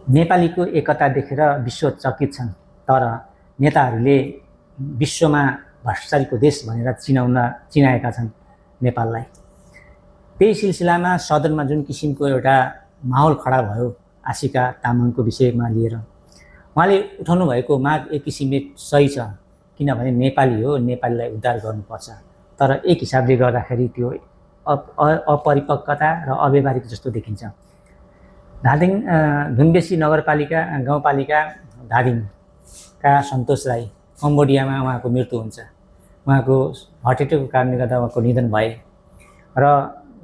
नेपालीको एकता देखेर विश्व चकित छन्, तर नेताहरूले विश्वमा भ्रष्टाचारीको देश भनेर चिनाएका छन् नेपाललाई। त्यही सिलसिलामा सदनमा जुन किसिमको एउटा माहौल खडा भयो आशिका तामाङको विषयमा लिएर उहाँले उठाउनु भएको माग एक किसिमले सही छ, किनभने नेपाली हो, नेपालीलाई उद्धार गर्नुपर्छ। तर एक हिसाबले गर्दाखेरि त्यो अपरिपक्वता र अव्यवहारिक जस्तो देखिन्छ। धादिङ धुम्बेसी नगरपालिका गाउँपालिका धादिङका सन्तोष राई कम्बोडियामा उहाँको मृत्यु हुन्छ। उहाँको हार्ट एटेकको कारणले गर्दा उहाँको निधन भए र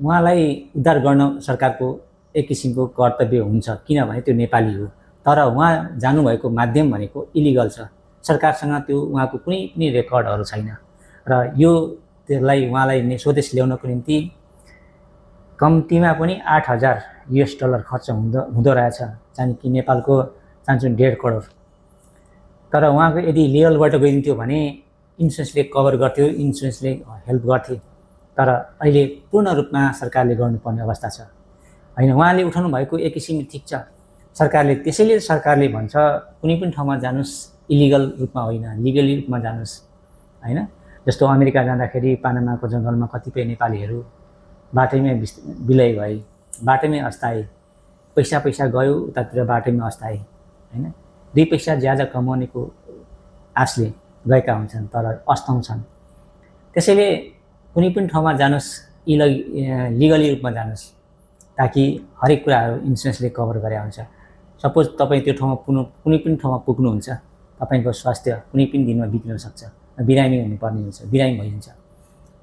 उहाँलाई उद्धार गर्न सरकारको एक किसिमको कर्तव्य हुन्छ, किनभने त्यो नेपाली हो। तर उहाँ जानुभएको माध्यम भनेको इलिगल छ, सरकारसँग त्यो उहाँको कुनै पनि रेकर्डहरू छैन र यो त्यसलाई उहाँलाई स्वदेश ल्याउनको निम्ति कम्तीमा पनि $8,000 खर्च हुँदो रहेछ, चाहिँ कि नेपालको 1.5 करोड। तर उहाँको यदि लिगलबाट गइदिन्थ्यो भने इन्सुरेन्सले कभर गर्थ्यो, इन्सुरेन्सले हेल्प गर्थे। तर अहिले पूर्ण रूपमा सरकारले गर्नुपर्ने अवस्था छ हैन। उहाँले उठाउनु भएको एक किसिमले ठिक छ, सरकारले त्यसैले सरकारले भन्छ कुनै पनि ठाउँमा जानुस् इलिगल रूपमा होइन, लिगली रूपमा जानुस् हैन। जस्तो अमेरिका जाँदाखेरि पानामाको जङ्गलमा कतिपय नेपालीहरू बाटैमै विलय भए, बाटैमै अस्ताए, पैसा गयो उतातिर बाटैमा अस्ताए हैन। 2 पैसा ज्यादा कमाउनेको आशले गएका हुन्छन् तर अस्ताउँछन्। त्यसैले कुनै पनि ठाउँमा जानुस् लिगली रूपमा जानुस्, ताकि हरेक कुराहरू इन्सुरेन्सले कभर गरे हुन्छ। सपोज तपाईँ त्यो ठाउँमा कुनै पनि ठाउँमा पुग्नुहुन्छ, तपाईँको स्वास्थ्य कुनै पनि दिनमा बिग्रिन सक्छ, बिरामी हुनुपर्ने हुन्छ, बिरामी भइन्छ,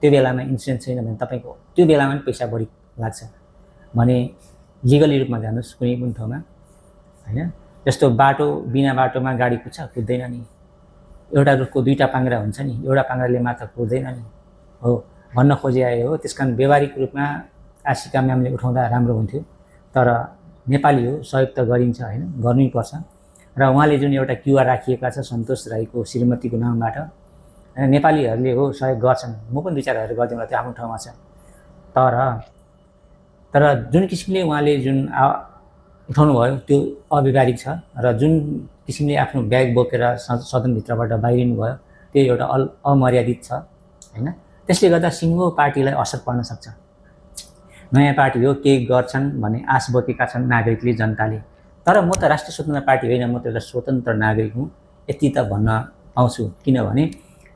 त्यो बेलामा इन्सुरेन्स छैन भने तपाईँको त्यो बेलामा पनि पैसा बढी लाग्छ भने लिगली रूपमा जानुस् कुनै पनि ठाउँमा हैन। जस्तो बाटो बिना बाटोमा गाडी कुद्दैन नि, एउटा रुखको 2टा पाङ्ग्रा हुन्छ नि, एउटा पाङ्ग्राले मात्र कुद्दैन नि हो भन्न खोजिआए हो। त्यसकारण व्यवहारिक रूपमा आशिका म्यामले उठाउँदा राम्रो हुन्थ्यो। तर नेपाली हो, सहयोग त गरिन्छ हैन, गर्नैपर्छ। र उहाँले जुन एउटा क्युआर राखिएका छ सन्तोष राईको श्रीमतीको नामबाट, नेपालीहरूले हो सहयोग गर्छन्, म पनि 2-4 हजार गरिदिउँला, त्यो आफ्नो ठाउँमा छ। तर जुन किसिमले उहाँले जुन उठाउनु भयो त्यो अव्यवहारिक छ र जुन किसिमले आफ्नो ब्याग बोकेर सदनभित्रबाट बाहिरिनु भयो त्यो एउटा अमर्यादित छ हैन। त्यसले गर्दा सिङ्गो पार्टीलाई असर पर्न सक्छ। नयाँ पार्टी हो, केही गर्छन् भन्ने आश बोकेका छन् नागरिकले, जनताले। तर म त राष्ट्रिय स्वतन्त्र पार्टी होइन, म त एउटा स्वतन्त्र नागरिक हुँ, यति त भन्न पाउँछु। किनभने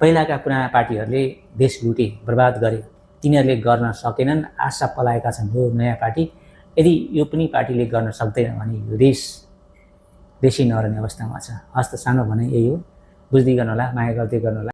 पहिलाका पुराना पार्टीहरूले देश लुटे, बर्बाद गरे, तिनीहरूले गर्न सकेनन्, आशा पलाएका छन्। यो नयाँ पार्टी यदि यो पनि पार्टीले गर्न सक्दैन भने यो देशै नरहने अवस्थामा छ। हस्त सानो भने यही हो, बुझ्दै गर्नु होला, माया गर्दै गर्नु होला।